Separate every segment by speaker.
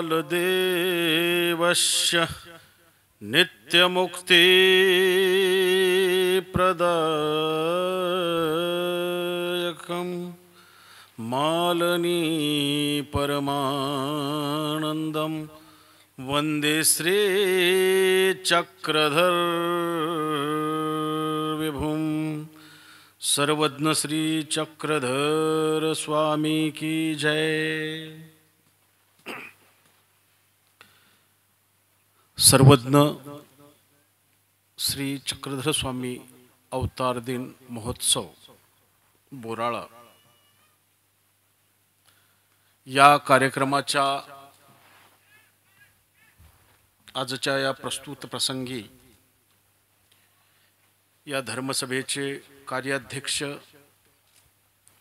Speaker 1: बालदेवस्य नित्यमुक्तिप्रदायकं मालनी परमानन्दं वन्दे श्री चक्रधर विभुं। सर्वज्ञ श्री चक्रधर स्वामी की जय। सर्वज्ञ श्री चक्रधर स्वामी अवतार दिन महोत्सव बोराळा या कार्यक्रमाच्या आजच्या या प्रस्तुत प्रसंगी या धर्मसभेचे कार्याध्यक्ष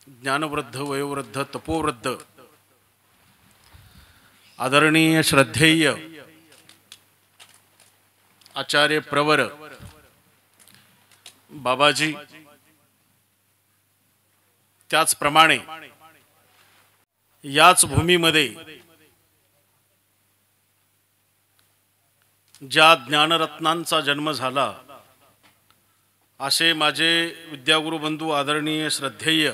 Speaker 1: ज्ञानवृद्ध वयोवृद्ध तपोवृद्ध आदरणीय श्रद्धेय आचार्य प्रवर बाबाजी, त्याचप्रमाणे याच भूमीमध्ये ज्या ज्ञानरत्नांचा जन्म झाला असे माझे विद्यागुरु बंधू आदरणीय श्रद्धेय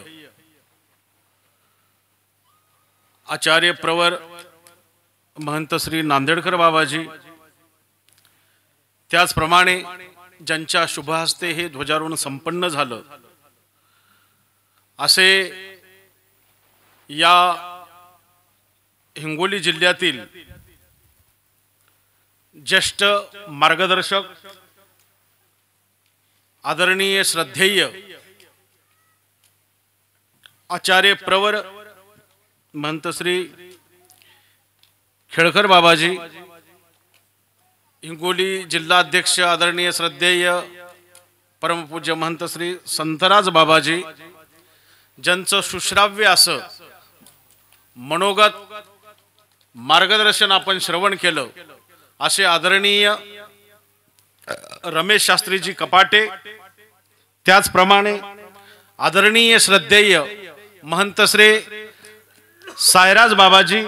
Speaker 1: आचार्य प्रवर महंत श्री नांदेडकर बाबाजी, त्याचप्रमाणे ज्यांच्या शुभहस्ते हे ध्वजारोहण संपन्न झालं असे या हिंगोली जिल्ह्यातील ज्येष्ठ मार्गदर्शक आदरणीय श्रद्धेय आचार्य प्रवर महंत श्री खेळकर बाबाजी, हिंगोली जिल्हाध्यक्ष आदरणीय श्रद्धेय परमपूज्य महंत श्री संतराज बाबाजी, ज्यांचं सुश्राव्य असं मनोगत मार्गदर्शन आपण श्रवण केलं असे आदरणीय रमेश शास्त्रीजी कपाटे, त्याचप्रमाणे आदरणीय श्रद्धेय महंत श्री सायराज बाबाजी,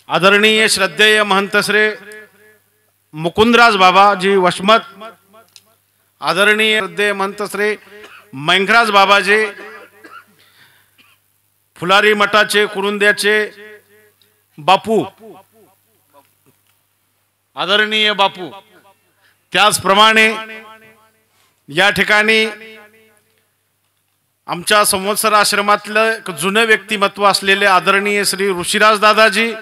Speaker 1: आदरणीय श्रद्धेय महंत श्री मुकुंदराज बाबाजी वशमत, आदरणीय श्रद्धेय महंत श्री मैंघराज बाबाजी, फुलारी मठाचे कुरुंद्याचे बापू आदरणीय बापू, त्याचप्रमाणे या ठिकाणी आमच्या संवत्सर आश्रमातलं एक जुनं व्यक्तिमत्व असलेले आदरणीय श्री ऋषिराज दादाजी,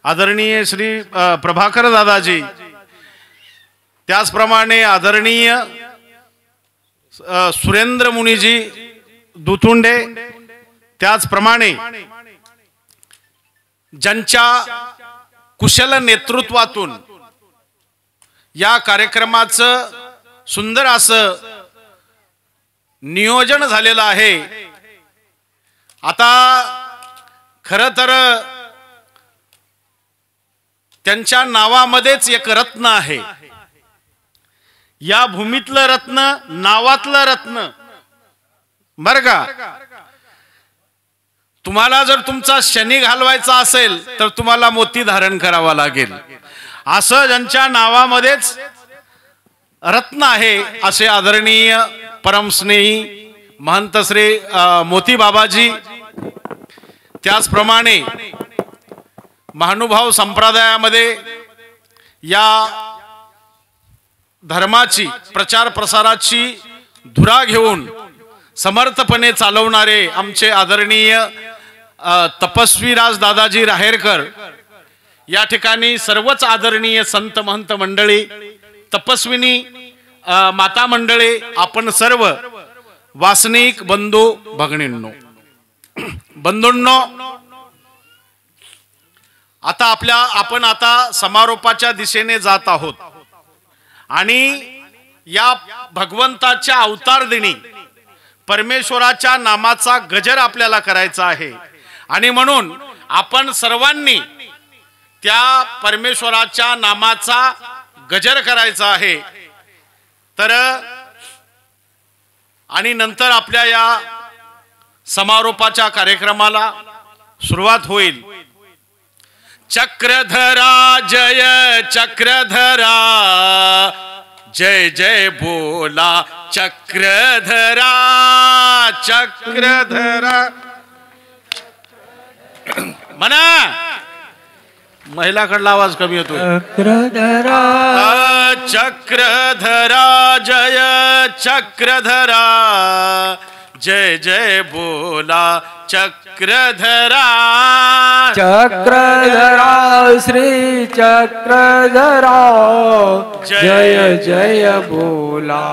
Speaker 1: आदरणीय श्री प्रभाकर दादाजी, त्याचप्रमाणे आदरणीय सुरेंद्र मुनीजी दुतुंडे, त्याचप्रमाणे ज्यांच्या कुशल नेतृत्वातून या कार्यक्रमाचं सुंदर असं नियोजन झालेलं आहे। आता खरं तर त्यांच्या नावामध्येच एक रत्न आहे, या भूमीतलं रत्न, नावातलं रत्न बर का। तुम्हाला जर तुमचा शनी घालवायचा असेल तर तुम्हाला मोती धारण करावा लागेल, असं ज्यांच्या नावामध्येच रत्न आहे असे आदरणीय परमस्नेही महंत श्री मोती बाबाजी, त्याचप्रमाणे महानुभाव संप्रदायामध्ये या धर्माची प्रचार प्रसाराची धुरा घेऊन समर्थपणे चालवणारे आमचे आदरणीय तपस्वी राज दादाजी राहेरकर, या ठिकाणी सर्वच आदरणीय संत महंत मंडळी, तपस्विनी माता मंडळी, आपण सर्व वासनिक बंधू बंधूंनो, आता आपण आता समारोपाच्या दिशेने जात आहोत आणि या भगवंताच्या अवतार दिनी परमेश्वराच्या नामाचा गजर आपल्याला करायचा आहे आणि म्हणून आपण सर्वांनी त्या परमेश्वराच्या नामाचा गजर करायचा आहे। तर आणि नंतर आपल्या या समारोपाच्या कार्यक्रमाला सुरुवात होईल। चक्रधरा जय चक्रधरा, जय जय बोला चक्रधरा चक्रधरा. म्हणा महिलाकडला आवाज कमी होतो.
Speaker 2: चक्रधरा
Speaker 1: चक्रधरा जय चक्रधरा, जय जय बोला चक्रधरा.
Speaker 2: चक्रधरा श्री चक्रधरा, जय जय बोला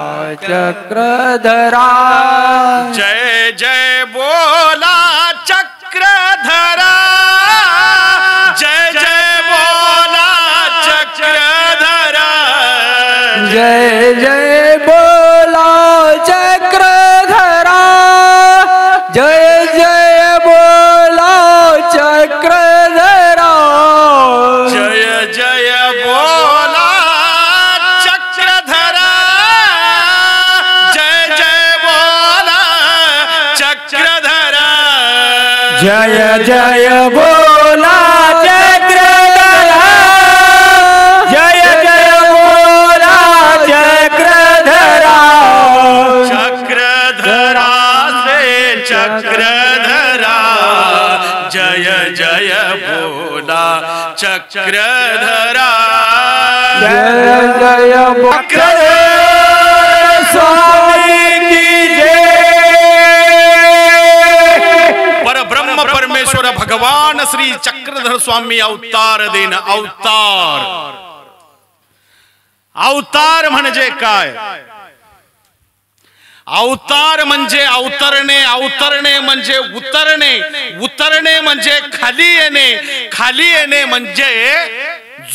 Speaker 2: चक्रधरा.
Speaker 1: जय जय बोला चक्रधरा, जय जय बोला चक्रधरा.
Speaker 2: जय जय बोला चक्रधरा, जय जय बोला चक्रधरा.
Speaker 1: जय जय बोला चक्रधरा, जय जय बोला चक्रधरा.
Speaker 2: जय जय बोला चक्रधरा, जय जय बोला चक्रधरा.
Speaker 1: चक्रधरा से चक्रधरा, जय जय बोला चक्रधरा.
Speaker 2: जय जय बोला स्वामी की जय.
Speaker 1: परब्रह्म परमेश्वर भगवान श्री चक्रधर स्वामी अवतार देन. अवतार अवतार म्हणजे काय? अवतार म्हणजे अवतरणे, अवतरणे म्हणजे उतरणे, उतरणे म्हणजे खाली येणे, खाली येणे म्हणजे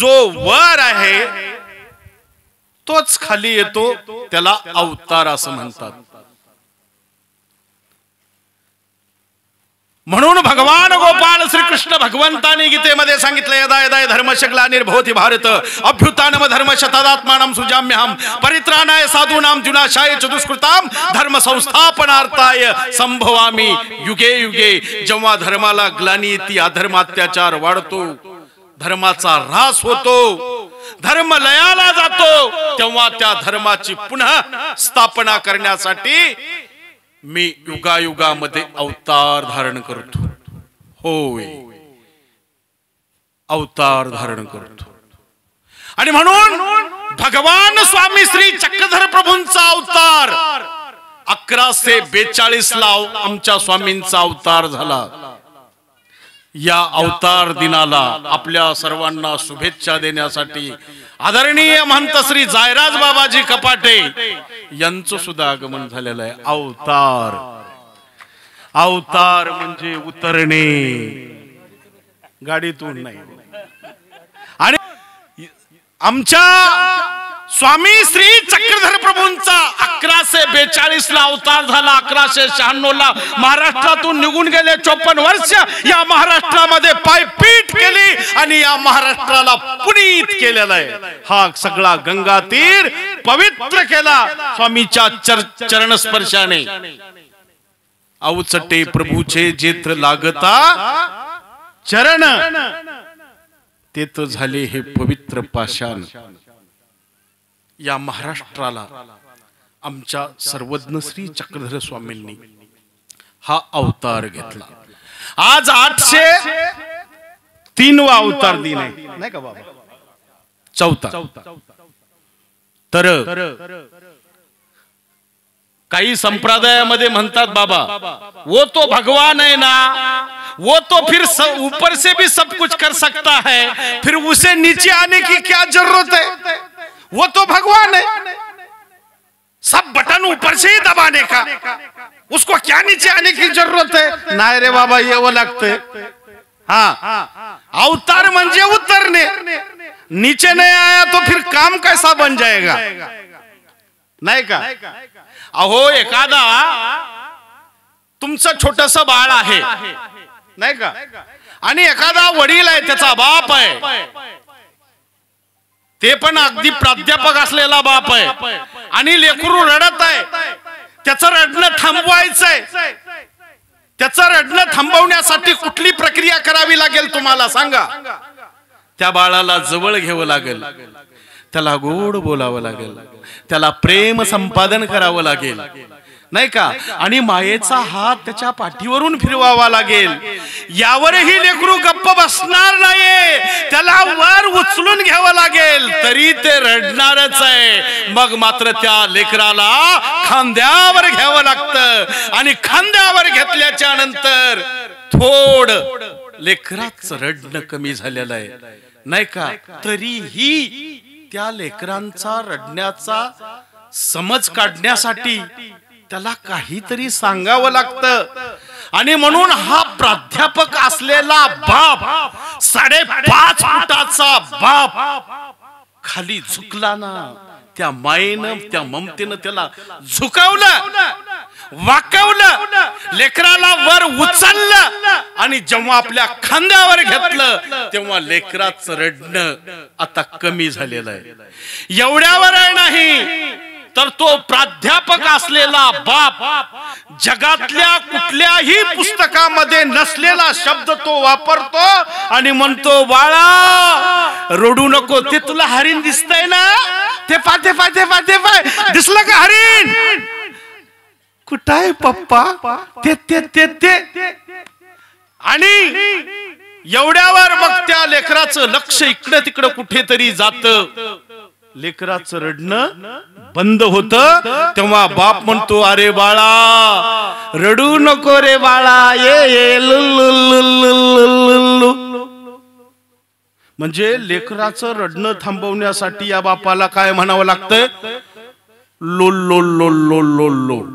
Speaker 1: जो वर आहे तोच खाली येतो, त्याला अवतार असं म्हणतात. म्हणून भगवान गोपाल श्रीकृष्ण भगवंतानी गीतेमध्ये सांगितलं, यदा यदा धर्मस्य ग्लानिर्भवति भारत अभ्युत्थानम धर्मस्य तदात्मानं सृजाम्यहं परित्राणाय साधूनां विनाशाय च दुष्कृतां धर्म संस्थापनार्थाय संभवामि युगे युगे. जेव्हा धर्माला ग्लानी येते, अधर्म अत्याचार वाढतो, धर्माचा ऱ्हास होतो, धर्म लयाला जातो, तेव्हा त्या धर्माची पुन्हा स्थापना करण्यासाठी मी युगायुगामध्ये अवतार धारण करतो. होय, अवतार धारण करतो. आणि म्हणून भगवान स्वामी श्री चक्रधर प्रभूंचा अवतार 1142 ला आमच्या स्वामींचा अवतार झाला. या अवतार दिनाला आपल्या सर्वांना शुभेच्छा देण्यासाठी आदरणीय महंत श्री जायराज बाबाजी कपाटे यांचं सुद्धा आगमन झालेलं आहे. अवतार अवतार म्हणजे उतरणे, गाडीतून नाही. आणि आमच्या स्वामी श्री चक्रधर प्रभूंचा 1142 ला अवतार झाला. 1196 ला महाराष्ट्रातून निघून गेले. 54 वर्ष या महाराष्ट्रामध्ये पायपीट केली आणि या महाराष्ट्राला पुनीत केलेला आहे. हा सगळा गंगा तीर पवित्र केला स्वामीच्या चरण स्पर्शाने. अवचटे प्रभूचे जेथ लागता चरण, तेथ झाले हे पवित्र पाषाण. या महाराष्ट्राला आमच्या सर्वज्ञ श्री चक्रधर स्वामींनी हा अवतार घेतला. आज 803वा अवतार दिन आहे, नाही का बाबा? चौथा. तर काही संप्रदायामध्ये म्हणतात, बाबा वो तो भगवान है ना, वो तो फिर ऊपर से भी सब कुछ कर सकता है, फिर उसे नीचे आने की क्या जरूरत है? वो तो भगवान है, सब बटन ऊपर से ही दबाने का, उसको क्या नीचे आने की जरूरत है? नाही रे बाबा, ये वो लगते. हाँ, अवतार म्हणजे उतरने. नीचे नहीं आया तो फिर काम कैसा बन जाएगा? नाही का? अहो, एखादा तुमचं छोटस बाळ आहे, नाही का, आणि एखादा वडील आहे, त्याचा बाप आहे, ते पण अगदी प्राध्यापक असलेला बाप आहे, आणि लेकरू रडत आहे, त्याचं रडणं थांबवायचंय. त्याचं रडणं थांबवण्यासाठी कुठली प्रक्रिया करावी लागेल तुम्हाला सांगा? त्या बाळाला जवळ घ्यावं लागेल, त्याला गोड बोलावं लागेल, त्याला प्रेम संपादन करावं लागेल, नाही का? आणि मायेचा हात त्याच्या पाठीवरून फिरवावा लागेल. यावरही लेकरू गप्प बसणार नाही, त्याला वर उचलून घ्यावं लागेल, तरी ते रडणारच आहे. मग मात्र त्या लेकराला खांद्यावर घ्यावं लागतं आणि खांद्यावर घेतल्याच्या नंतर थोड लेकराचं रडणं कमी झालेलं आहे, नाही का? तरीही त्या लेकरांचा रडण्याचा समज काढण्यासाठी त्याला काहीतरी सांगावं लागतं. आणि म्हणून हा प्राध्यापक असलेला बाप, 5.5 फुटाचा बाप खाली झुकला ना, त्या मायेनं त्या ममतेनं त्याला झुकावलं, वाकवलं, लेकराला वर उचललं आणि जेव्हा आपल्या खांद्यावर घेतलं तेव्हा लेकराचं रडणं आता कमी झालेलं आहे. एवढ्यावर नाही तर तो प्राध्यापक असलेला बाप जगातल्या कुठल्याही पुस्तकामध्ये नसलेला शब्द तो वापरतो आणि म्हणतो, बाळा रडू नको, ते तुला हरिण दिसतंय ना, ते पाय दिसलं का हरिण? कुठं आहे पप्पा? ते आणि एवढ्यावर मग त्या लेकराचं लक्ष इकडं तिकडं कुठेतरी जातं, लेकराचं रडणं बंद होतं. तेव्हा बाप म्हणतो, अरे बाळा रडू नको रे बाळा, ये म्हणजे लेकराचं रडणं थांबवण्यासाठी या बापाला काय म्हणावं लागतंय? Lol lol lol lol lol lol.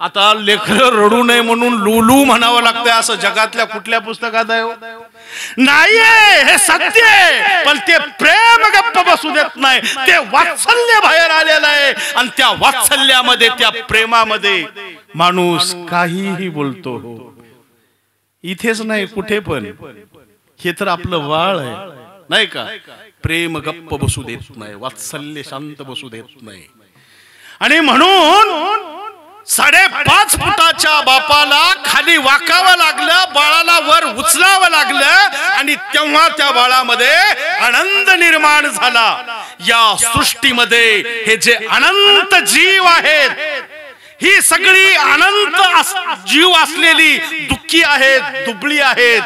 Speaker 1: आता लेकर रडू नये म्हणून लुलू म्हणावं लागतंय असं जगातल्या कुठल्या पुस्तकात आहे? नाहीये, हे सत्य आहे. पण ते प्रेम गप्प बसू देत नाही, ते वात्सल्य बाहेर आलेलं आहे आणि त्या वात्सल्यामध्ये, त्या प्रेमामध्ये माणूस काहीही बोलतो. इथेच नाही कुठे पण. हे तर आपलं वाळ आहे, नाही का? प्रेम गप्प बसू देत नाही, वात्सल्य शांत बसू देत नाही. आणि म्हणून 5.5 फुटाच्या बापाला खाली वाकावं लागलं, बाळाला वर उचलावं लागलं आणि तेव्हा त्या बाळामध्ये आनंद निर्माण झाला. या सृष्टीमध्ये हे जे अनंत जीव आहेत, ही सगळी अनंत जीव असलेली दुःखी आहेत, दुबळी आहेत.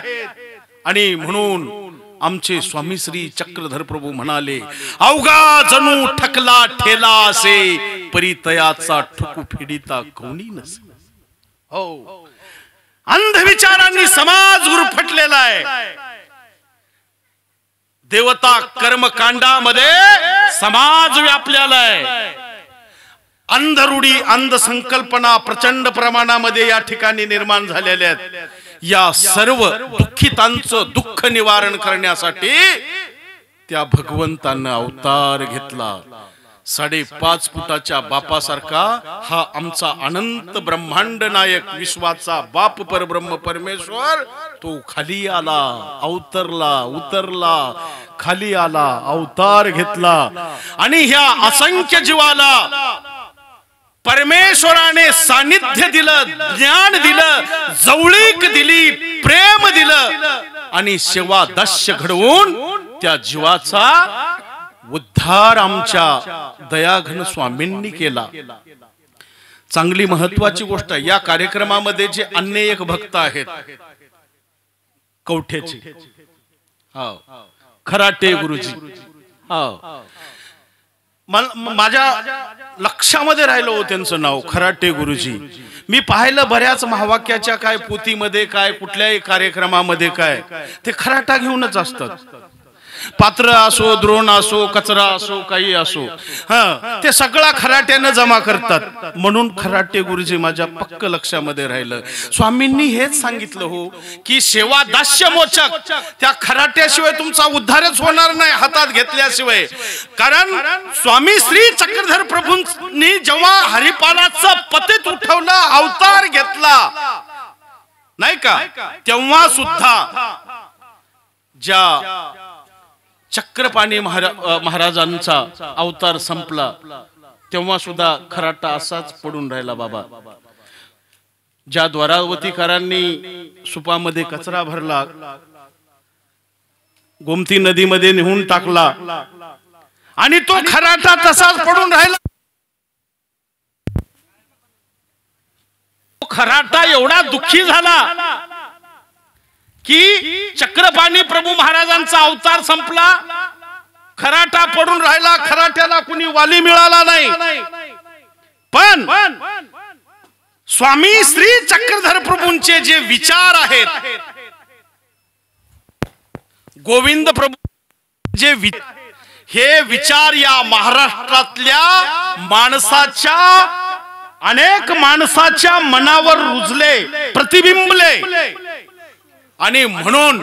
Speaker 1: आणि म्हणून आमचे स्वामी श्री चक्रधर प्रभू म्हणाले, अवघा जणू ठकला ठेला असे, परितयाचा ठुकू फेडिता कोणी नसे. हो, अंधविचारांनी समाज गुरफटलेला आहे. देवता कर्मकांडामध्ये समाज व्यापलेला आहे. अंधरूढी, अंधसंकल्पना प्रचंड प्रमाणामध्ये या ठिकाणी निर्माण झालेल्या आहेत. या सर्व दुःखितांचं दुःख निवारण करण्यासाठी त्या भगवंतानं अवतार घेतला. 5.5 फुटाच्या बापासारखा हा आमचा अनंत ब्रह्मांड नायक, विश्वाचा बाप परब्रह्म परमेश्वर, तो खाली आला, अवतरला, उतरला, खाली आला, अवतार घेतला. आणि ह्या असंख्य जीवाला परमेश्वराने सानिध्य दिलं, ज्ञान दिलं, जवळीक दिली, प्रेम दिलं आणि सेवा दस्य घडवून त्या जीवाचा उद्धार आमच्या दयाघन स्वामींनी केला. चांगली महत्वाची गोष्ट. या कार्यक्रमामध्ये जे अन्य एक भक्त आहेत कवठ्याचे, खराटे गुरुजी, माझ्या लक्षामध्ये राहिलं हो त्यांचं नाव, खराटे गुरुजी. मी पाहिलं बऱ्याच महावाक्याच्या काय पोथीमध्ये, काय कुठल्याही कार्यक्रमामध्ये काय ते खराटा घेऊनच असतात. पात्र असो, द्रोण असो, कचरा असो, काही असो, ते सगळा खराट्यानं जमा करतात. म्हणून खराटे गुरुजी माझ्या पक्क लक्षामध्ये राहिलं. स्वामींनी हेच सांगितलं हो की सेवा दास्य मोचक, त्या खराट्याशिवाय तुमचा उद्धारच होणार नाही हातात घेतल्याशिवाय. कारण स्वामी श्री चक्रधर प्रभूंनी जेव्हा हरिपालाचं पतित उठवलं, अवतार घेतला, नाही का, तेव्हा सुद्धा ज्या चक्रपाणी महाराजांचा अवतार संपला तेव्हा सुद्धा खराटा असाच पडून राहिला बाबा. ज्या द्वारावतीकारांनी सुपामध्ये कचरा भरला, गोमती नदीमध्ये नेऊन टाकला आणि तो खराटा तसाच पडून राहिला. खराटा एवढा दुःखी झाला की चक्रपाणी प्रभू महाराजांचा अवतार संपला, खराटा पडून राहिला, खराट्याला कुणी वाली मिळाला नाही. पण स्वामी श्री चक्रधर प्रभूंचे जे विचार आहेत, गोविंद प्रभू जे हे विचार या महाराष्ट्रातल्या माणसाच्या, अनेक माणसाच्या मनावर रुजले, प्रतिबिंबले आणि म्हणून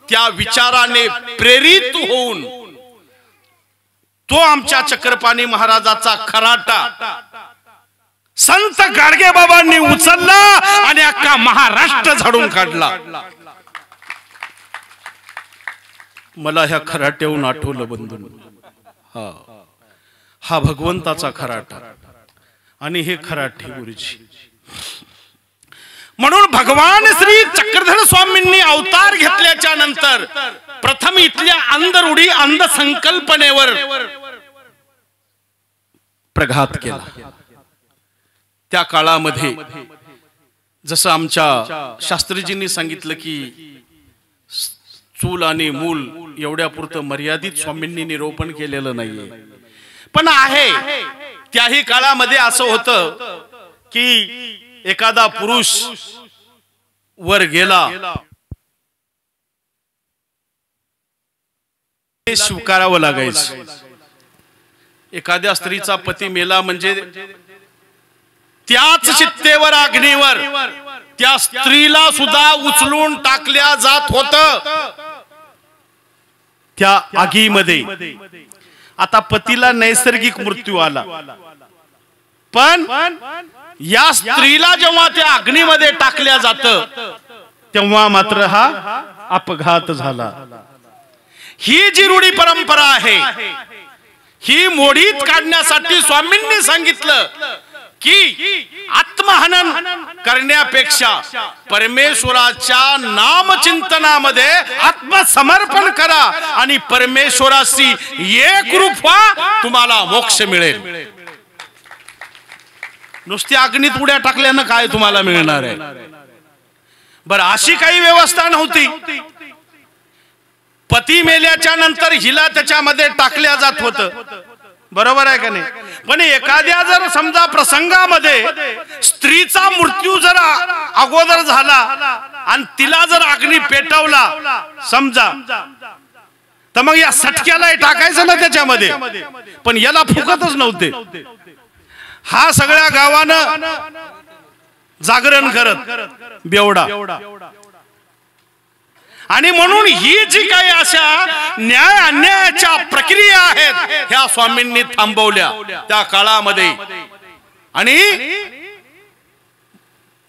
Speaker 1: त्या विचाराने प्रेरित होऊन तो आमच्या चक्रपाणी महाराजाचा खराटा संत गाडगे बाबांनी उचलला आणि अख्खा महाराष्ट्र झाडून काढला. मला ह्या खराट्याहून आठवलं बंधूंनो, हा भगवंताचा खराटा आणि हे खराटे गुरुजी. म्हणून भगवान श्री चक्रधर स्वामींनी अवतार घेतल्याच्या नंतर प्रथम इथल्या अंधरूढी अंधसंकल्पनेवर प्रघात केला. त्या काळामध्ये जसं आमच्या शास्त्रीजींनी सांगितलं की चूल आणि मूल एवढ्या पुरतं मर्यादित स्वामींनी निरूपण केलेलं नाहीये, पण आहे. त्याही काळामध्ये असं होतं की एखादा पुरुष वर गेला, स्वीकारावं लागायचं. एखाद्या स्त्रीचा पती मेला म्हणजे त्याच चित्तेवर, अग्नीवर त्या स्त्रीला सुद्धा उचलून टाकल्या जात होत त्या आगीमध्ये. आता पतीला नैसर्गिक मृत्यू आला, पण या स्त्रीला जेव्हा त्या अग्नीमध्ये टाकल्या जात तेव्हा मात्र हा अपघात झाला. ही जी रूढी परंपरा आहे ही मोडीत काढण्यासाठी स्वामींनी सांगितलं की आत्महनन करण्यापेक्षा परमेश्वराच्या नामचिंतनामध्ये आत्मसमर्पण करा आणि परमेश्वराशी एक रूप व्हा, तुम्हाला मोक्ष मिळेल. नुसत्या अग्नीत उड्या टाकल्यानं काय तुम्हाला मिळणार आहे? बरं, अशी काही व्यवस्था नव्हती. पती मेल्याच्या नंतर हिला त्याच्यामध्ये टाकल्या जात होतं, बरोबर आहे का नाही? पण एखाद्या जर समजा प्रसंगामध्ये स्त्रीचा मृत्यू जर अगोदर झाला आणि तिला जर अग्नी पेटवला समजा, तर मग या सटक्याला टाकायचं ना त्याच्यामध्ये, पण याला फुकतच नव्हते. हा सगळ्या गावानं जागरण करत बेवडा. आणि म्हणून ही जी काही अशा न्याय अन्यायाच्या प्रक्रिया आहेत ह्या स्वामींनी थांबवल्या त्या काळामध्ये. आणि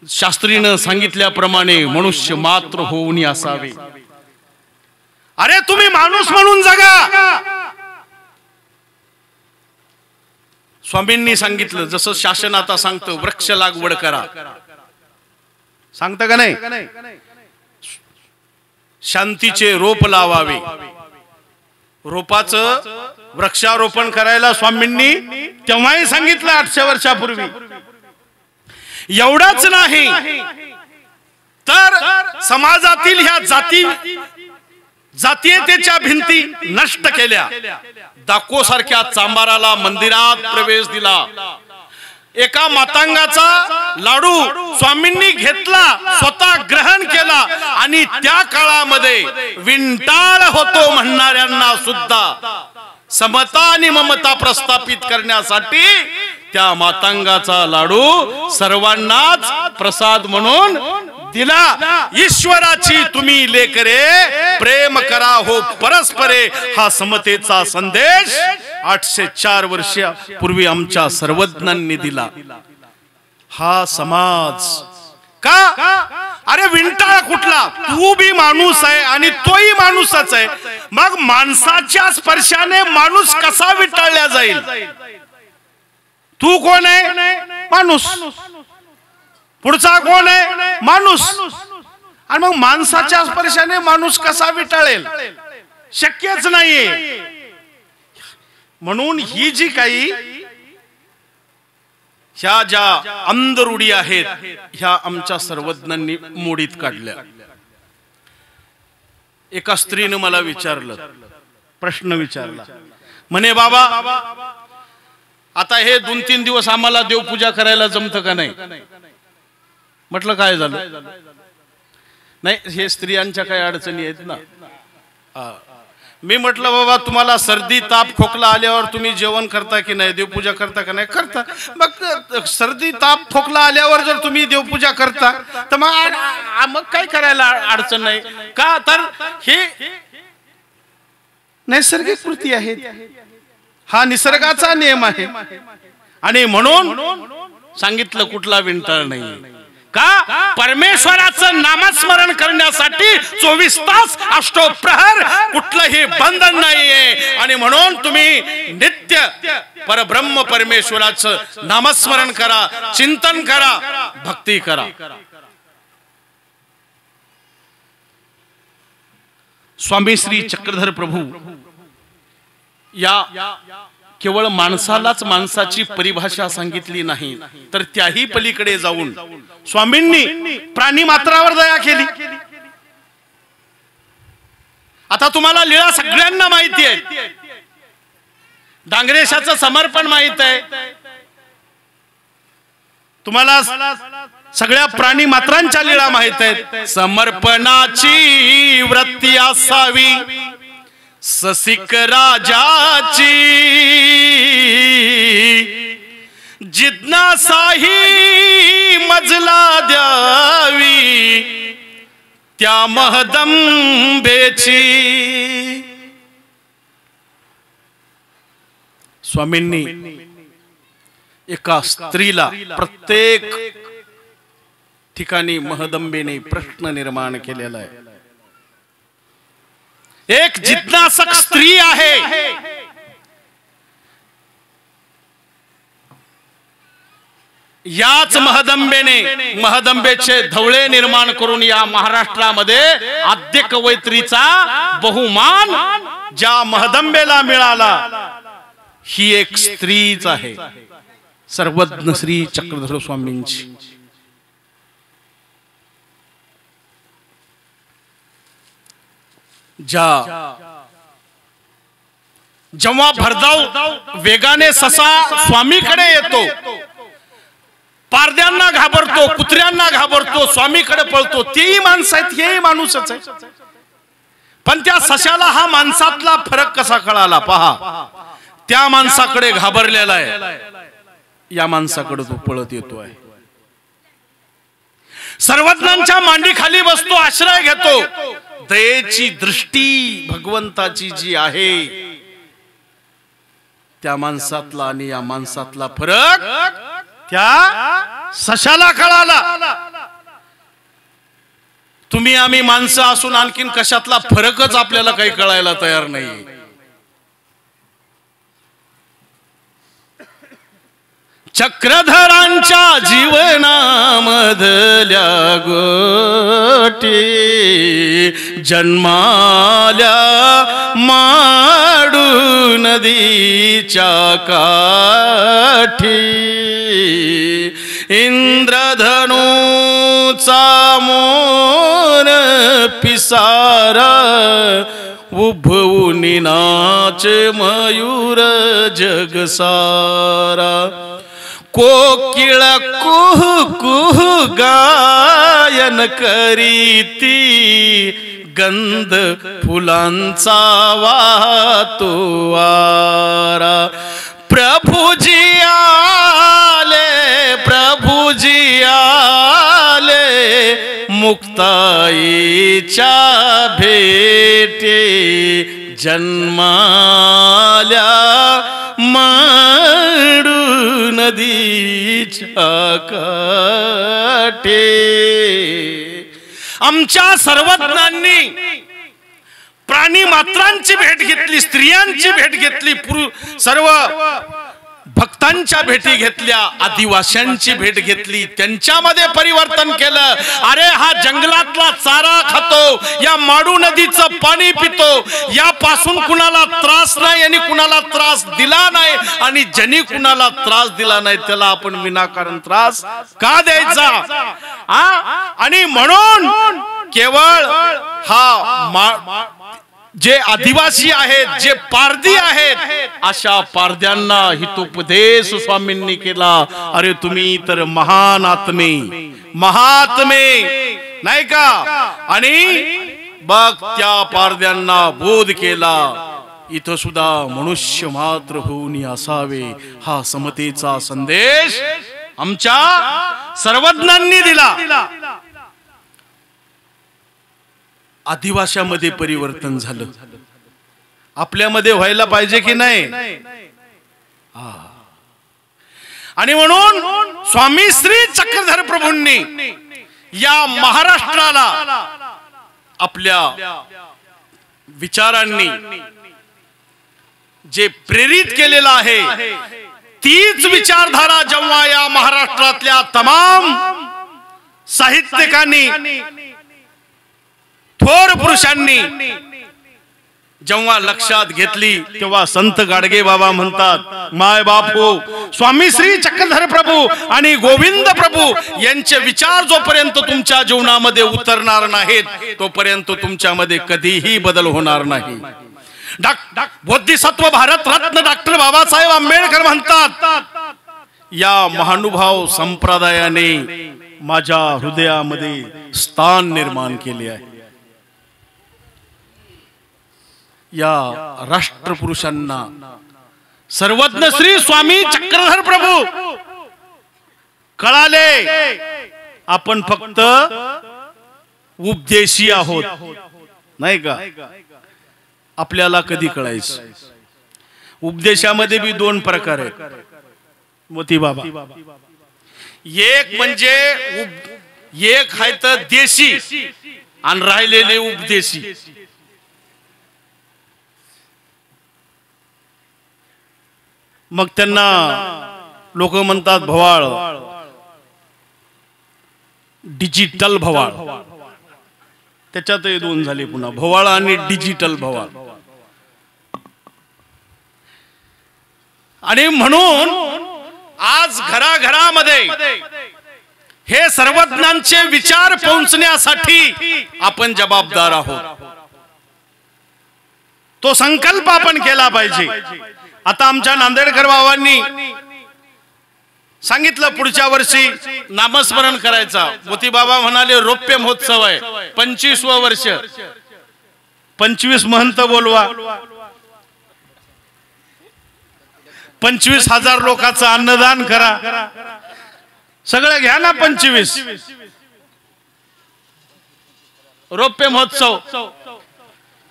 Speaker 1: शास्त्रीनं सांगितल्याप्रमाणे मनुष्य मात्र होऊन असावे. अरे तुम्ही माणूस म्हणून जगा. स्वामींनी सांगितलं, जसं शासन आता सांगतं वृक्ष लागवड करा, सांगतं का नाही? शांतीचे रोप लावावे. रोपाचं वृक्षारोपण करायला स्वामींनी तेव्हाही सांगितलं 800 वर्षापूर्वी. एवढंच नाही तर समाजातील ह्या जातीयतेच्या भिंती नष्ट केल्या. दाको सारख्या चांबाराला मंदिरात प्रवेश दिला. एका मातांगाचा लाडू स्वामींनी घेतला, स्वतः ग्रहण केला आणि त्या काळामध्ये विंटाळ होतो म्हणणाऱ्यांना सुद्धा समता आणि ममता प्रस्थापित करण्यासाठी त्या मातांगाचा लाडू सर्वांनाच प्रसाद म्हणून दिला. ईश्वराची तुम्ही लेकरे, प्रेम करा हो परस्परे, हा समतेचा संदेश 804 वर्षापूर्वी आमच्या सर्वज्ञांनी दिला. हा समाज का? अरे विंटाळ कुठला? तू बी माणूस आहे आणि तोही माणूसच आहे. मग माणसाच्या स्पर्शाने माणूस कसा विटाळला जाईल? तू कोण आहे? माणूस. पुढचा कोण आहे? माणूस. आणि मग माणसाच्या स्पर्शाने माणूस कसा विटाळेल? शक्यच नाहीये. म्हणून ही जी काही ह्या ज्या अंधरूढी आहेत ह्या आमच्या सर्वज्ञांनी मोडीत काढल्या. एका स्त्रीने मला विचारलं, प्रश्न विचारला, म्हणे बाबा आता हे 2-3 दिवस आम्हाला देवपूजा करायला जमतं का नाही? म्हटलं काय झालं? नाही, हे स्त्रियांच्या काही अडचणी आहेत ना. मी म्हटलं बाबा तुम्हाला सर्दी ताप खोकला आल्यावर तुम्ही जेवण करता की नाही, देवपूजा करता का नाही? करता. मग सर्दी ताप खोकला आल्यावर जर तुम्ही देवपूजा करता तर मग काय करायला अडचण नाही का? तर हे नैसर्गिक कृती आहे, हा निसर्गाचा नियम आहे. आणि म्हणून सांगितलं कुठला विंटाळ नाही का? परमेश्वराचं नामस्मरण करण्यासाठी 24 तास अष्टोप्रहर कुठलंही बंधन नाहीये. आणि म्हणून तुम्ही नित्य परब्रह्म परमेश्वराचं नामस्मरण करा, चिंतन करा, भक्ती करा. स्वामी श्री चक्रधर प्रभू या केवळ माणसालाच माणसाची परिभाषा सांगितली नाही, तर त्याही पलीकडे जाऊन स्वामींनी प्राणी मात्रावर दया केली. आता तुम्हाला लीळा सगळ्यांना माहिती आहे. डांगरेशाचं समर्पण माहित आहे तुम्हाला, सगळ्या प्राणी मात्रांच्या लीळा माहित आहेत. समर्पणाची वृत्ती असावी ससिक राजाची, जिज्ञासाही मजला द्यावी त्या महदंबेची. स्वामींनी एका स्त्रीला प्रत्येक ठिकाणी महदंबेने प्रश्न निर्माण केलेला आहे. एक जिज्ञासक स्त्री आहे, याच महदंबेचे धवळे निर्माण करून या महाराष्ट्रामध्ये आद्य कवयित्रीचा बहुमान ज्या महदंबेला मिळाला ही एक स्त्रीच आहे, सर्वज्ञ श्री चक्रधर स्वामींची. जेव्हा भरधाव वेगाने ससा स्वामीकडे येतो, पारद्यांना घाबरतो, कुत्र्यांना घाबरतो, स्वामीकडे पळतो, तेही माणसं आहेत, हेही माणूसच आहे. पण त्या सशाला हा माणसातला फरक कसा कळाला पहा. त्या माणसाकडे घाबरलेला आहे, या माणसाकडे तो पळत येतो आहे. सर्वज्ञांच्या मांडीखाली बसतो, आश्रय घेतो. दयेची दृष्टी भगवंताची जी आहे त्या माणसातला आणि या माणसातला फरक त्या सशाला कळाला. तुम्ही आम्ही माणसं असून आणखीन कशातला फरकच आपल्याला काही कळायला तयार नाही. चक्रधरांच्या जीवनामधल्या गोटी जन्माल्या माडू नदीच्या काठी, इंद्रधनुचा मोर पिसारा उभवून नाच मयूर जगसारा. कोकिळ कुहू कुहू गायन करीती, गंध फुलांचा वाहतो वारा. प्रभुजी आले, प्रभुजी आले, मुक्ताईच्या भेटे जन्माल्या माडू नदीच्या काठी. आमच्या सर्वज्ञांनी प्राणी मात्रांची भेट घेतली, स्त्रियांची भेट घेतली, सर्व भक्तांच्या भेटी घेतल्या, आदिवासींची भेट घेतली, त्यांच्यामध्ये परिवर्तन केलं. अरे हा जंगलातला चारा खातो, या माडू नदीचं पाणी पितो, यापासून कुणाला त्रास नाही आणि कुणाला त्रास दिला नाही, आणि ज्यांनी कुणाला त्रास दिला नाही त्याला आपण विनाकारण त्रास का द्यायचा? आणि म्हणून केवळ हा जे आदिवासी आहेत, जे पारधी आहेत, अशा पारध्यांना हितोपदेश स्वामींनी केला. अरे तुम्ही तर महान आत्मे, महात्मे नाही का? आणि बघ त्या पारध्यांना बोध केला, इथं सुद्धा मनुष्य मात्र होऊन असावे, हा समतेचा संदेश आमच्या सर्वज्ञांनी दिला. आदिवाशामध्ये परिवर्तन झालं, आपल्यामध्ये व्हायला पाहिजे की नाही? आणि म्हणून स्वामी श्री चक्रधर प्रभूंनी या महाराष्ट्राला आपल्या विचारांनी जे प्रेरित केलेलं आहे, तीच विचारधारा जेव्हा या महाराष्ट्रातल्या तमाम साहित्यिकांनी, थोर पुरुषांनी जेव्हा लक्षात घेतली, तेव्हा संत गाडगे बाबा म्हणतात, माय बाप हो, स्वामी श्री चक्रधर प्रभू आणि गोविंद प्रभू यांचे विचार जोपर्यंत तुमच्या जीवनामध्ये उतरणार नाहीत, तोपर्यंत तुमच्यामध्ये कधीही बदल होणार नाही. बोधिसत्व भारत रत्न डॉक्टर बाबासाहेब आंबेडकर म्हणतात, या महानुभाव संप्रदायाने माझ्या हृदयामध्ये स्थान निर्माण केले आहे. या राष्ट्रपुरुषांना सर्वज्ञ श्री स्वामी चक्रधर प्रभू कळाले, आपण फक्त उपदेशी आहोत, नाही का? आपल्याला कधी कळायचं? उपदेशामध्ये बी दोन प्रकार आहेत मोती बाबा. एक म्हणजे एक आहे तर देशी आणि राहिलेले उपदेशी. मग त्यांना लोक म्हणतात भवाळ, डिजिटल भवाळ. त्याच्यातही दोन झाले पुन्हा, भवाळ आणि डिजिटल भवाळ. आणि म्हणून आज घराघरामध्ये हे सर्वज्ञांचे विचार पोहोचण्यासाठी आपण जबाबदार आहोत. तो संकल्प आपण केला पाहिजे. आता आमच्या नांदेडकर बाबांनी सांगितलं पुढच्या वर्षी नामस्मरण करायचा. मोती बाबा म्हणाले रौप्य महोत्सव आहे, 25वे वर्ष, 25 महंत बोलवा, 25,000 लोकांचं अन्नदान करा, सगळं घ्या ना. 25 रौप्य महोत्सव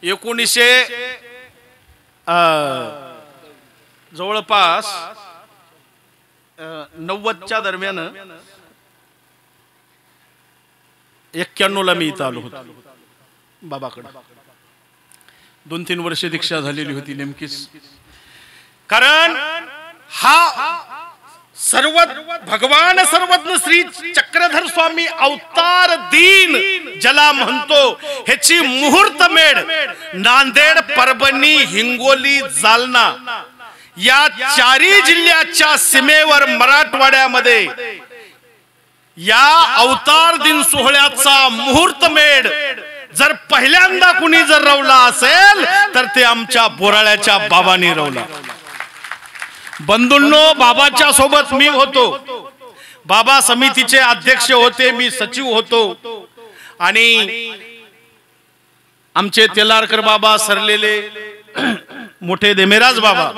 Speaker 1: 1900 जवळपास 90च्या दरम्यान 91ला मी इथं आलो होतो बाबाकडे. 2-3 वर्ष दीक्षा झालेली होती नेमकीच. कारण हा भगवान सर्वज्ञ श्री चक्रधर स्वामी अवतार दिन ज्याला म्हणतो, ह्याची मुहूर्त मेढ नांदेड, परभणी, हिंगोली, जालना या 4 जिल्ह्याच्या सीमेवर मराठवाड्यामध्ये या अवतार दिन सोहळ्याचा मुहूर्त मेढ जर पहिल्यांदा कुणी जर रवला असेल तर ते आमच्या बोराळ्याच्या बाबांनी रवला. बंधूंनो, बाबाच्या सोबत मी होतो, बाबा समितीचे अध्यक्ष होते, मी सचिव होतो. आणि आमचे तेलारकर बाबा सरलेले मोठे देमेराज बाबा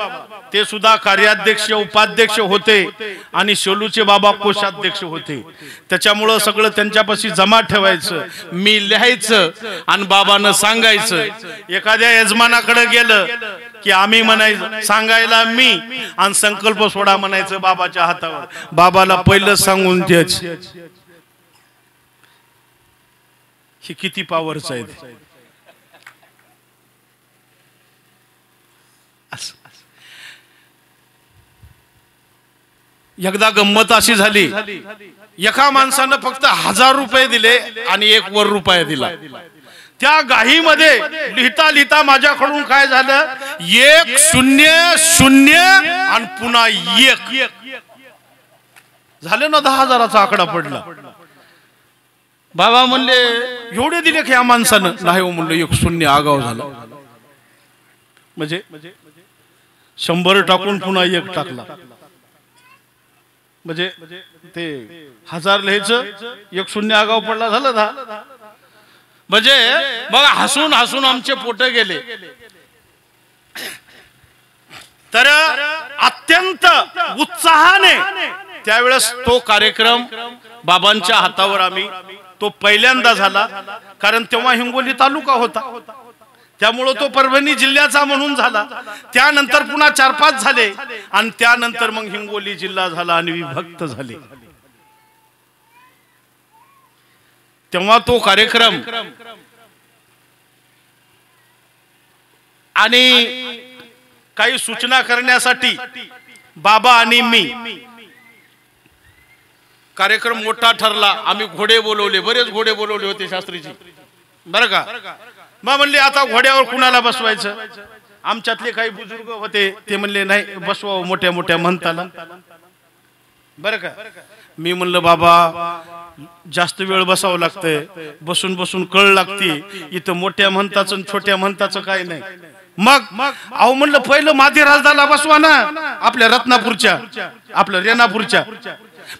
Speaker 1: ते सुद्धा कार्याध्यक्ष उपाध्यक्ष होते आणि शोलूचे बाबा कोषाध्यक्ष होते. त्याच्यामुळं सगळं त्यांच्यापाशी जमा ठेवायचं, मी लिहायचं आणि बाबांना सांगायचं. एखाद्या यजमानाकडे गेलं की आम्ही म्हणायचं, सांगायला मी आणि संकल्प सोडा म्हणायचं बाबाच्या हातावर. बाबाला पहिलं सांगून द्यायचं. हे किती पॉवरचं आहे. एकदा गंमत अशी झाली, एका माणसानं फक्त 1000 रुपये दिले आणि 1 वर रुपया दिला. त्या गाहीमध्ये लिहिता लिहिता माझ्याकडून काय झालं, 1 0 0 आणि पुन्हा 1 झालं ना, 10,000चा आकडा पडला. बाबा म्हणले एवढे दिले की या माणसानं? नाही हो म्हणलं, 1 0 आगाव झाला. म्हणजे 100 टाकून पुन्हा 1 टाकला. म्हणजे ते 1000 लिहायचं, 1 0 आगाव पडला, झालं 10. म्हणजे बघा, हसून हसून आमचे पोट गेले. तर अत्यंत उत्साहाने त्यावेळेस तो कार्यक्रम बाबांच्या हातावर आम्ही तो पहिल्यांदा झाला. कारण तेव्हा हिंगोली तालुका होता, त्यामुळे तो परभणी जिल्ह्याचा म्हणून झाला. त्यानंतर पुन्हा 4-5 झाले आणि त्यानंतर मग हिंगोली जिल्हा झाला आणि विभक्त झाले. तेव्हा तो कार्यक्रम आणि काही सूचना करण्यासाठी बाबा आणि मी, कार्यक्रम मोठा ठरला. आम्ही घोडे बोलवले, बरेच घोडे बोलवले होते शास्त्रीजी, बरं का. मग म्हणले आता घोड्यावर कुणाला बसवायचं? आमच्यातले काही बुजुर्ग होते, ते म्हणले नाही, बसवा मोठ्या मोठ्या महंताला, बरं का. मी म्हणलं बाबा जास्त वेळ बसावं लागतंय, बसून बसून कळ लागते, इथं मोठ्या महंताचं छोट्या महंताचं काय नाही. मग अहो म्हणलं पहिलं माधी राजदाला बसवा ना, आपल्या रत्नापूरच्या, आपल्या रेणापूरच्या.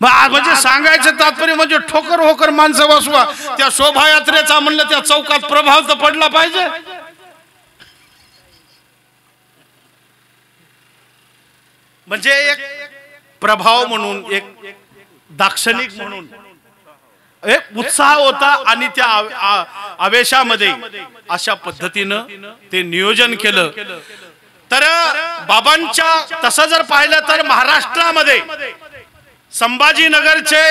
Speaker 1: म्हणजे सांगायचं तात्पर्य म्हणजे ठोकर होकर माणसं बसवा. त्या शोभायात्रेचा म्हणलं त्या चौकात प्रभाव तर पडला पाहिजे. म्हणजे एक प्रभाव म्हणून, एक दाक्षणिक म्हणून एक उत्साह होता आणि त्या आवेशामध्ये अशा पद्धतीनं ते नियोजन केलं. तर बाबांच्या तसं जर पाहिलं तर महाराष्ट्रामध्ये संभाजीनगरचे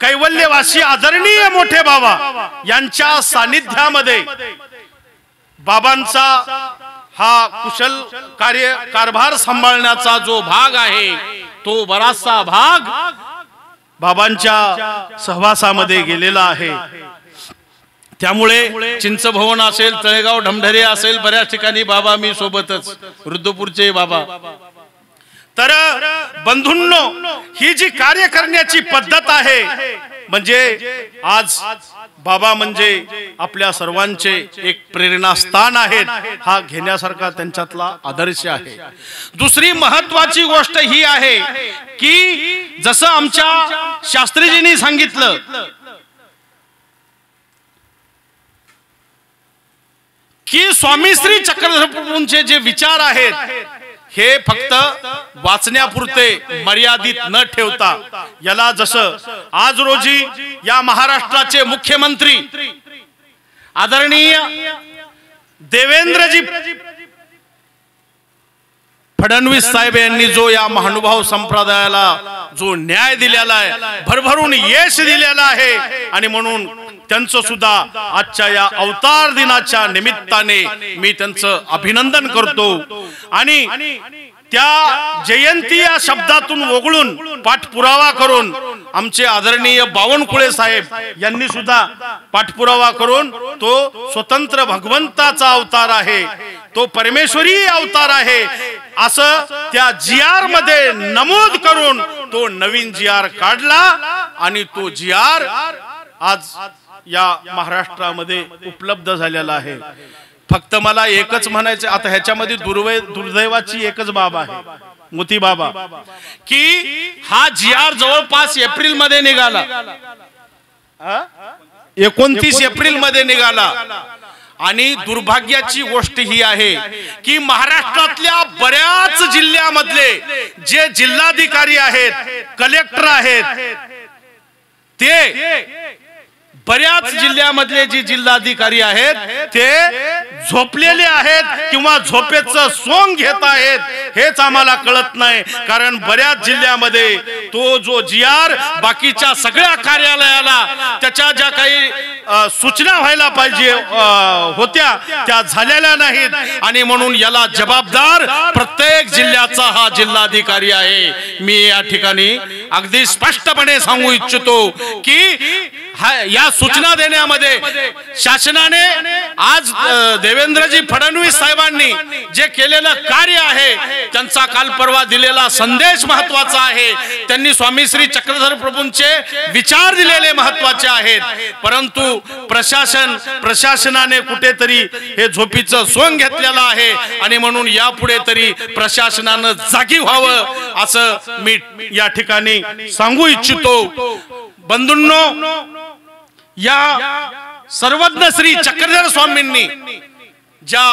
Speaker 1: कैवल्यवासी आदरणीय मोठे बाबा यांच्या सानिध्यामध्ये बाबांचा हा कुशल कारभार सांभाळण्याचा जो भाग आहे, तो बराचसा भाग बाबांच्या सहवासामध्ये गेलेला आहे. त्यामुळे चिंचभवन असेल, तळेगाव ढमढरे असेल, बऱ्याच ठिकाणी बाबा मी सोबतच, रुद्रपूरचे बाबा. तर बंधूंनो, ही जी कार्य करण्याची पद्धत आहे, म्हणजे आज बाबा म्हणजे आपल्या सर्वांचे एक प्रेरणास्थान आहेत, हा घेण्यासारखा त्यांच्यातला आदर्श आहे. दुसरी महत्वाची गोष्ट ही आहे की जसं आमच्या शास्त्रीजींनी सांगितलं की स्वामी श्री चक्रधर प्रभूंचे जे विचार आहेत हे फक्त वाचण्यापुरते मर्यादित न ठेवता, याला जसं आज रोजी या महाराष्ट्राचे मुख्यमंत्री आदरणीय देवेंद्रजी फडणवीस साहेब यांनी जो या महानुभाव संप्रदायाला जो न्याय दिलेला आहे, भरभरून यश दिलेला आहे, आणि म्हणून त्यांचं सुद्धा आजच्या या अवतार दिनाच्या निमित्ताने मी त्यांचं अभिनंदन करतो. आणि त्या जयंती या शब्दातून वगळून पाठपुरावा करून आमचे आदरणीय बावनकुळे साहेब यांनी सुद्धा पाठपुरावा करून तो स्वतंत्र भगवंताचा अवतार आहे, तो परमेश्वरी अवतार आहे असं त्या GR मध्ये नमूद करून तो नवीन GR काढला आणि तो GR आज या महाराष्ट्रामध्ये उपलब्ध झालेला आहे. फक्त मला एकच म्हणायचं, आता ह्याच्यामध्ये दुर्दैवाची एकच बाब आहे, मोती बाबा, की हा GR जवळपास एप्रिल मध्ये निघाला, 29 एप्रिल मध्ये निघाला. आणि दुर्भाग्याची गोष्ट ही आहे की महाराष्ट्रातल्या बऱ्याच जिल्ह्यामधले जे जिल्हाधिकारी आहेत, कलेक्टर आहेत, ते बऱ्याच जिल्ह्यामधले जे जिल्हाधिकारी आहेत ते झोपलेले आहेत किंवा झोपेचं सोंग घेत आहेत हेच आम्हाला कळत नाही. कारण बऱ्याच जिल्ह्यामध्ये तो जो GR बाकीच्या सगळ्या कार्यालयाला त्याच्या ज्या काही सूचना व्हायला पाहिजे होत्या त्या झालेल्या नाहीत आणि म्हणून याला जबाबदार प्रत्येक जिल्ह्याचा हा जिल्हाधिकारी आहे. मी या ठिकाणी अगदी स्पष्टपणे सांगू इच्छितो की या सूचना देण्यामध्ये शासनाने आज देवेंद्रजी फडणवीस साहेबांनी जे केलेलं कार्य आहे त्यांचा काल परवा दिलेला संदेश महत्वाचा आहे. त्यांनी स्वामी श्री चक्रधर प्रभूंचे विचार दिलेले महत्वाचे आहेत. परंतु प्रशासनाने कुठेतरी हे झोपीचं सोंग घेतलेलं आहे आणि म्हणून यापुढे तरी प्रशासनानं जागी व्हावं असं मी या ठिकाणी सांगू इच्छितो. बंधूंनो, या सर्वज्ञ श्री चक्रधर स्वामींनी ज्या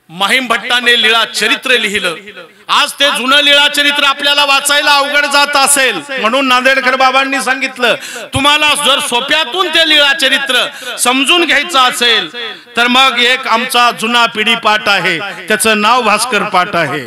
Speaker 1: माहीम भट्टाने लीळा चरित्र लिहिलं, आज ते जुनं लीळा चरित्र आपल्याला वाचायला अवघड जात असेल म्हणून नांदेडकर बाबांनी सांगितलं तुम्हाला जर सोप्यातून ते लीळा चरित्र समजून घ्यायचं असेल तर मग एक आमचा जुना पिढी पाठ आहे, त्याचं नाव भास्कर पाठ आहे.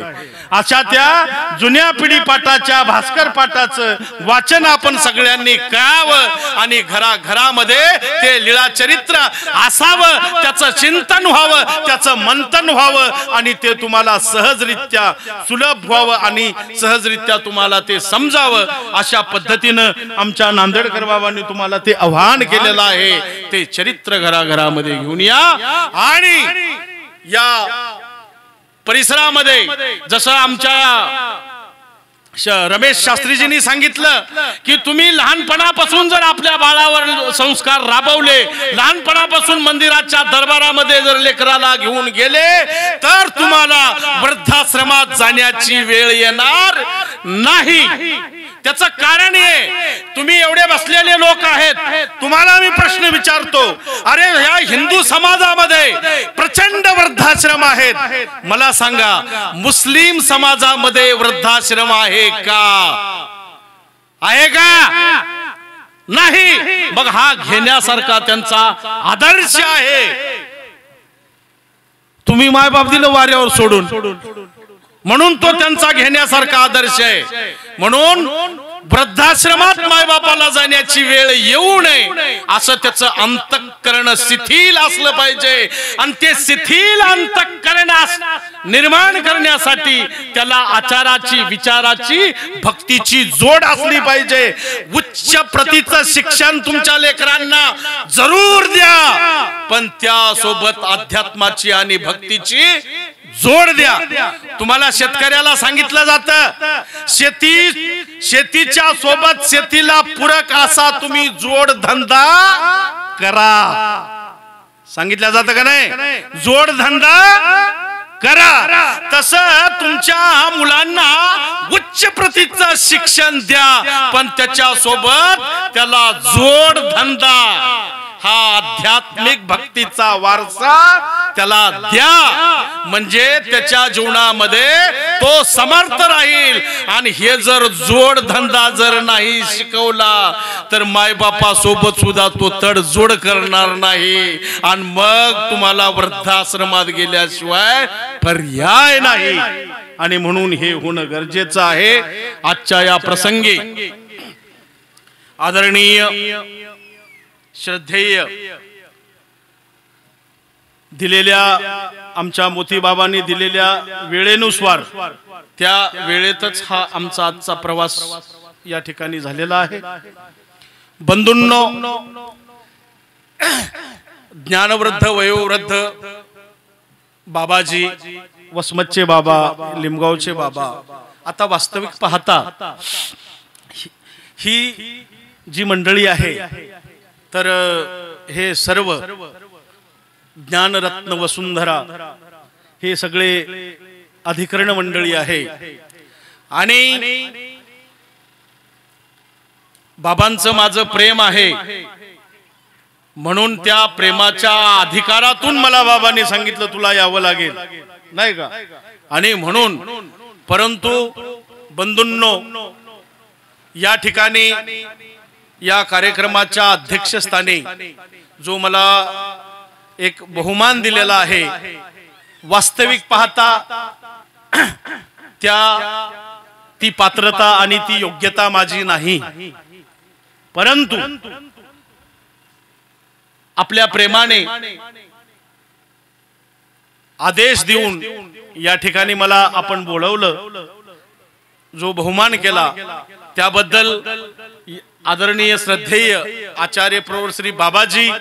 Speaker 1: अशा त्या जुन्या पिढी पाठाच्या भास्कर पाठाचं वाचन आपण सगळ्यांनी करावं आणि घराघरामध्ये ते लीळा चरित्र असावं, त्याचं चिंतन व्हावं, त्याचं मंथन व्हावं आणि ते तुम्हाला सहजरित्या सुलभ व्हावं आणि सहजरित्या तुम्हाला ते समजावं. अशा पद्धतीनं आमच्या नांदेडकर बाबांनी तुम्हाला ते आव्हान केलेलं आहे. ते चरित्र घराघरामध्ये घेऊन या आणि या परिसरामध्ये जसं आमच्या रमेश शास्त्रीजींनी सांगितलं की तुम्ही लहानपणापासून जर आपल्या बाळावर संस्कार राबवले, लहानपणापासून मंदिराच्या दरबारामध्ये जर लेकराला घेऊन गेले तर तुम्हाला वृद्धाश्रमात जाण्याची वेळ येणार नाही. त्याचं कारण आहे तुम्ही एवढे बसलेले लोक आहेत, तुम्हाला मी प्रश्न विचारतो, अरे ह्या हिंदू समाजामध्ये प्रचंड वृद्धाश्रम आहेत, मला सांगा मुस्लिम समाजामध्ये वृद्धाश्रम आहे का? आहे का? नाही. मग हा घेण्यासारखा त्यांचा आदर्श आहे. तुम्ही मायबाप दिलं वाऱ्यावर सोडून म्हणून तो त्यांचा घेण्यासारखा आदर्श आहे. म्हणून वृद्धाश्रमात मायबापाला जाण्याची वेळ येऊ नये असं त्याचं अंतःकरण शिथिल असलं पाहिजे आणि ते शिथिल अंतःकरण निर्माण करण्यासाठी त्याला आचाराची, विचाराची, भक्तीची जोड असली पाहिजे. उच्च प्रतीचं शिक्षण तुमच्या लेकरांना जरूर द्या पण त्यासोबत अध्यात्माची आणि भक्तीची जोड द्या. तुम्हाला शेतकऱ्याला सांगितलं जातं शेतीच्या सोबत शेतीला पूरक असा तुम्ही जोड धंदा करा. सांगितलं जातं का नाही? जोड धंदा करा. तसं तुमच्या मुलांना उच्च प्रतीचं शिक्षण द्या पण त्याच्या सोबत त्याला जोड धंदा, हा आध्यात्मिक भक्तीचा वारसा त्याला द्या म्हणजे त्याच्या जीवनामध्ये तो समर्थ राहील. आणि हे जर जोड धंदा जर नाही शिकवला तर मायबापा सोबत सुद्धा तो तडजोड करणार नाही आणि मग तुम्हाला वृद्धाश्रमात गेल्याशिवाय पर्याय नाही. आणि म्हणून हे होणं गरजेचं आहे. आजच्या या प्रसंगी आदरणीय श्रद्धेय दिलेल्या आमच्या मोती बाबांनी दिलेल्या वेळेनुसार त्या वेळेतच हा आमचा आजचा प्रवास या ठिकाणी झालेला आहे. बंधूंनो, ज्ञानवृद्ध वयोवृद्ध बाबाजी, वसमतचे बाबा, लिमगावचे बाबा, आता वास्तविक पाहता ही जी मंडळी आहे तर हे सर्व ज्ञानरत्न वसुंधरा हे सगळे अधिकरण मंडळी आहे आणि बाबांचं माझं प्रेम आहे म्हणून त्या प्रेमाच्या अधिकारातून मला बाबांनी सांगितलं तुला यावं लागेल, नाही का? आणि म्हणून परंतु बंधूंनो, या ठिकाणी या कार्यक्रमाच्या अध्यक्षस्थानी जो मला एक बहुमान दिलेला आहे, वास्तविक पाहता ती पात्रता आणि ती योग्यता माझी नाही, परंतु आपल्या प्रेमाने आदेश देऊन या ठिकाणी मला आपण बोलवलं, जो बहुमान केला त्याबद्दल आदरणीय श्रद्धेय आचार्य प्रवर श्री बाबाजी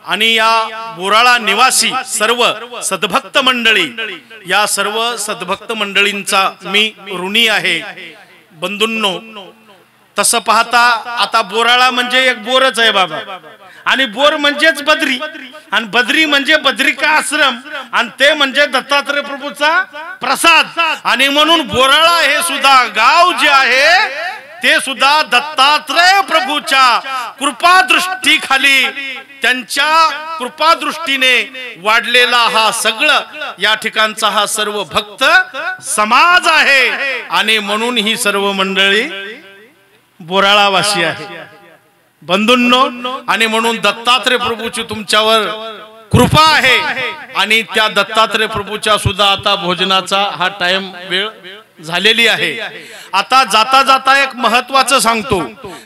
Speaker 1: आणि या बोराळा निवासी सर्व सद्भक्त मंडळी, या सर्व सद्भक्त मंडळींचा मी ऋणी आहे. बंधूंनो, तसं पाहता आता बोराळा म्हणजे एक बोरच आहे बाबा, आणि बोर म्हणजेच बद्री, आणि बद्री म्हणजे बद्रिका आश्रम, आणि ते म्हणजे दत्तात्रय प्रभूचा प्रसाद. आणि म्हणून बोराळा हे सुद्धा गाव जे आहे ते सुद्धा दत्तात्रय प्रभूच्या कृपादृष्टीखाली, त्यांच्या कृपादृष्टीने वाढलेला हा सगळं या ठिकाणचा हा सर्व भक्त समाज आहे. आणि म्हणून ही सर्व मंडळी बोराळावासी आहे. बंधूंनो, आणि म्हणून दत्तात्रय प्रभूची तुमच्यावर कृपा आहे. आणि त्या दत्तात्रय प्रभूच्या सुद्धा आता भोजनाचा हा टाइम वेळ झालेली आहे. आता जाता जाता एक महत्वाचं सांगतो,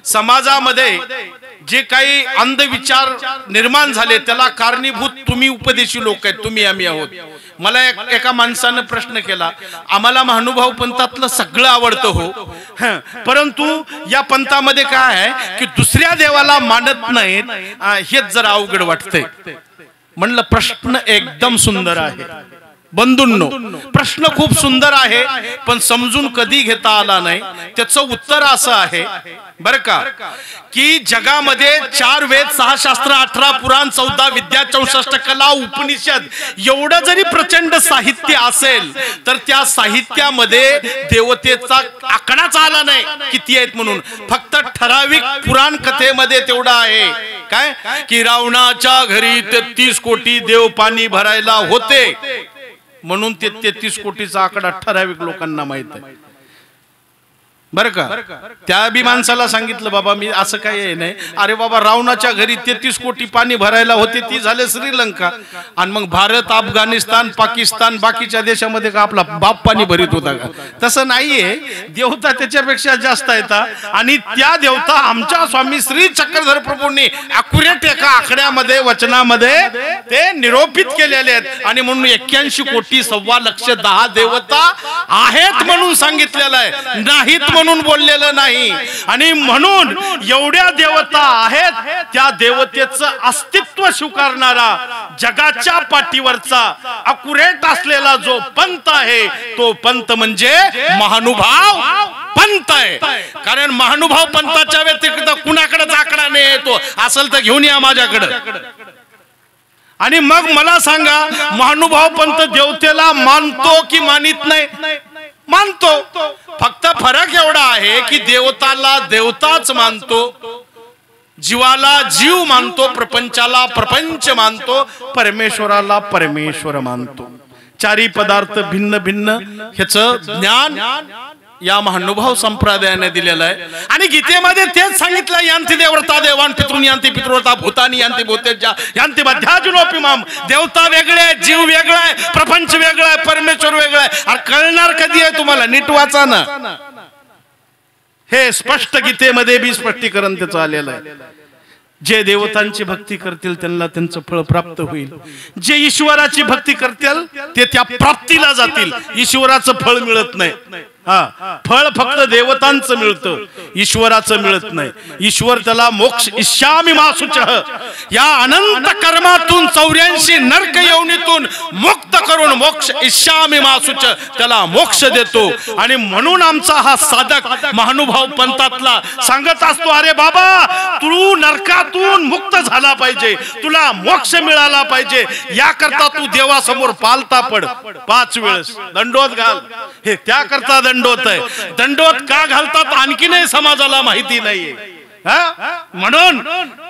Speaker 1: समाजामध्ये जे काही अंधविचार निर्माण झाले त्याला कारणीभूत तुम्ही उपदेशी लोक आहेत, तुम्ही आम्ही आहोत. मला एका माणसानं प्रश्न केला, आम्हाला महानुभाव पंथातलं सगळं आवडतं हो, परंतु या पंथामध्ये काय आहे की दुसऱ्या देवाला मानत नाहीत, हेच जरा अवघड वाटतंय. म्हणलं प्रश्न एकदम सुंदर आहे. बंधूंनो, प्रश्न खूप सुंदर आहे, पण समजून कधी घेता आला नाही. त्याचं उत्तर असं आहे बर का, की जगामध्ये 4 वेद, 6 शास्त्र, 18 पुराण, 14 विद्या, 64 कला, उपनिषद एवढं जरी प्रचंड साहित्य असेल तर त्या साहित्यामध्ये देवतेचा आकडाच आला नाही किती आहेत म्हणून. फक्त ठराविक पुराण कथेमध्ये तेवढं आहे काय की रावणाच्या घरी 33 कोटी देव पाणी भरायला होते, म्हणून ते 33 कोटीचा आकडा ठराविक लोकांना माहित आहे बरं का. त्या बी माणसाला सांगितलं बाबा मी असं काही नाही, अरे बाबा रावणाच्या घरी 33 कोटी पाणी भरायला होते, ती झाले श्रीलंका, आणि मग भारत, अफगाणिस्तान, पाकिस्तान बाकीच्या देशामध्ये का आपला बाप पाणी भरीत होता का? तसं नाहीये. देवता त्याच्यापेक्षा जास्त आहेत. आणि त्या देवता आमच्या स्वामी श्री चक्रधर प्रभूंनी अॅक्युरेट एका आकड्यामध्ये, वचनामध्ये ते निरूपित केलेले आहेत. आणि म्हणून 81 कोटी 1.25 लाख 10 देवता आहेत म्हणून सांगितलेलं आहे, नाहीत म्हणून बोललेलं नाही. आणि म्हणून एवढ्या देवता आहेत, त्या देवतेचं अस्तित्व स्वीकारणारा जगाच्या पाठीवरचा अॅक्युरेट असलेला जो पंथ आहे तो पंथ म्हणजे महानुभाव पंथ आहे. कारण महानुभाव पंथाच्या व्यतिरिक्त कुणाकडेच आकडा नाही येतो, असेल तर घेऊन या माझ्याकडे. आणि मग मला सांगा, महानुभाव पंथ देवतेला मानतो की मानित नाही? मानतो. फक्त फरक एवढा आहे की देवताला देवताच मानतो, जीवाला जीव मानतो, प्रपंचाला प्रपंच मानतो, परमेश्वराला परमेश्वर मानतो. चारी पदार्थ भिन्न भिन्न ह्याचं ज्ञान या महानुभाव संप्रदायाने दिलेलं आहे. आणि गीतेमध्ये तेच सांगितलं, यांती देवता देवान पितृन यांती पितृता भूतानी यांती भूतेजा यांती मध्याजुनोपिमाम. देवता वेगळे आहे, जीव वेगळा आहे, प्रपंच वेगळा आहे, परमेश्वर वेगळा आहे. अरे कळणार कधी आहे तुम्हाला? नीट वाचा ना. हे स्पष्ट गीतेमध्ये बी स्पष्टीकरण त्याचं आलेलं आहे. जे देवतांची भक्ती करतील त्यांना त्यांचं फळ प्राप्त होईल, जे ईश्वराची भक्ती करतील ते त्या प्राप्तीला जातील. ईश्वराचं फळ मिळत नाही, फळ फक्त देवतांचं मिळतं, ईश्वराचं मिळत नाही. ईश्वर त्याला मोक्ष इष्यामि मा शुचः, या अनंत कर्मातून 84 नरक योनीतून मुक्त करून मोक्ष इष्यामि मा शुचः त्याला मोक्ष देतो. आणि म्हणून आमचा हा साधक महानुभाव पंथातला सांगत असतो, अरे बाबा तू नरकातून मुक्त झाला पाहिजे, तुला मोक्ष मिळाला पाहिजे, याकरता तू देवासमोर पालता पड 5 वेळेस, दंडोत घाल. हे त्याकरता दंडोत आहे. दंडोत का घालतात आणखी नाही समाजाला माहिती नाहीये. म्हणून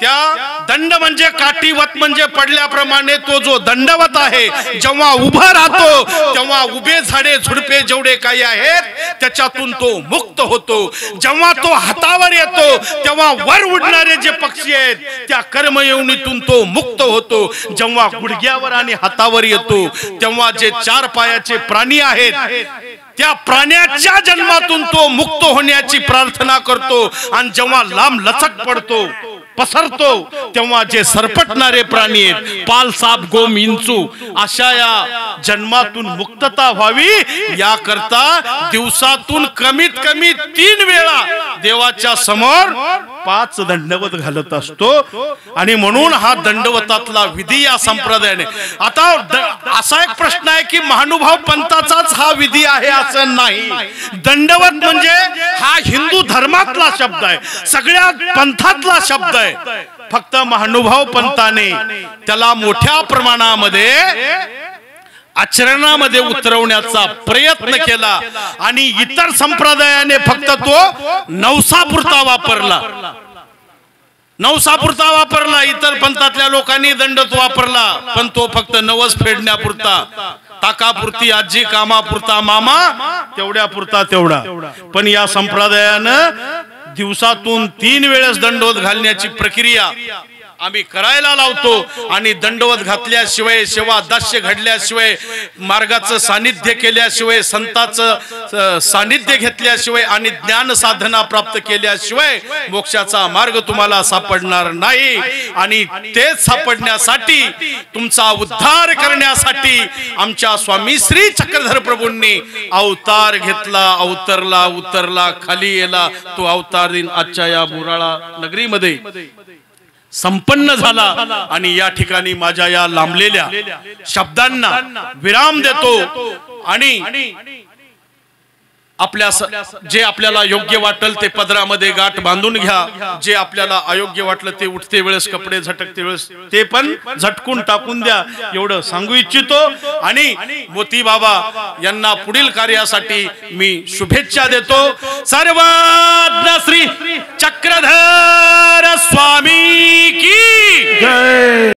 Speaker 1: त्या दंड म्हणजे काठीवत म्हणजे पडल्याप्रमाणे तो जो दंडवत आहे जेव्हा उभा राहतो तेव्हा उभे झाडे झुडपे जेवढे काही आहेत त्याच्यातून तो मुक्त होतो. जेव्हा तो हातावर येतो तेव्हा वर उडणारे जे पक्षी आहेत त्या कर्मयोनीतून तो मुक्त होतो. जेव्हा गुडघ्यावर आणि हातावर येतो तेव्हा जे 4 पायाचे प्राणी आहेत त्या प्राण्याच्या जन्मातून तो मुक्त होण्याची प्रार्थना करतो. आणि जेव्हा लांब लचक पडतो पसरतो तेव्हा जे सरपटणारे प्राणी आहेत पाल साप गोम इंचू अशा या जन्मातून मुक्तता व्हावी याकरता दिवसातून कमीत कमी 3 वेळा देवाच्या समोर 5 दंडवत घालत असतो. आणि म्हणून हा दंडवतातला विधी या संप्रदायाने. आता असा एक प्रश्न आहे की महानुभाव पंथाचाच हा विधी आहे असं नाही. दंडवत म्हणजे हा हिंदू धर्मातला शब्द आहे, सगळ्या पंथातला शब्द आहे. फक्त महानुभाव पंथाने त्याला मोठ्या प्रमाणामध्ये आचरणामध्ये उतरवण्याचा प्रयत्न केला आणि इतर संप्रदायाने फक्त तो नवसापुरता वापरला. नवसापुरता वापरला. इतर पंथातल्या लोकांनी दंडत वापरला पण तो फक्त नवस फेडण्यापुरता, ताकापुरती, आजी कामापुरता, मामा तेवढ्या पुरता तेवढा. पण या संप्रदायानं दिवसातून 3 वेळेस दंडवत घालण्याची प्रक्रिया आम्ही करायला लावतो. आणि दंडवत घातल्याशिवाय, सेवा दास्य घडल्याशिवाय, मार्गाचं सानिध्य केल्याशिवाय, संताचं सानिध्य घेतल्याशिवाय आणि ज्ञान साधना प्राप्त केल्याशिवाय मोक्षाचा मार्ग तुम्हाला सापडणार नाही. आणि तेच सापडण्यासाठी, तुमचा उद्धार करण्यासाठी आमच्या स्वामी श्री चक्रधर प्रभूंनी अवतार घेतला. अवतरला, उतरला, खाली येला. तो अवतार दिन आजच्या या बोराळा नगरीमध्ये संपन्न झाला. आणि या ठिकाणी माझ्या या लांबलेल्या शब्दांना विराम देतो. आणि आपल्या जे आपल्याला योग्य वाटल ते पदरामध्ये गाठ बांधून घ्या. जे आपल्याला अयोग्य वाटलं ते उठते वेळेस, कपडे झटकते वेळेस ते पण झटकून टाकून द्या एवढं सांगू इच्छितो. आणि मोती बाबा यांना पुढील कार्यासाठी मी शुभेच्छा देतो. सर्वज्ञ श्री चक्रधर स्वामी की जय.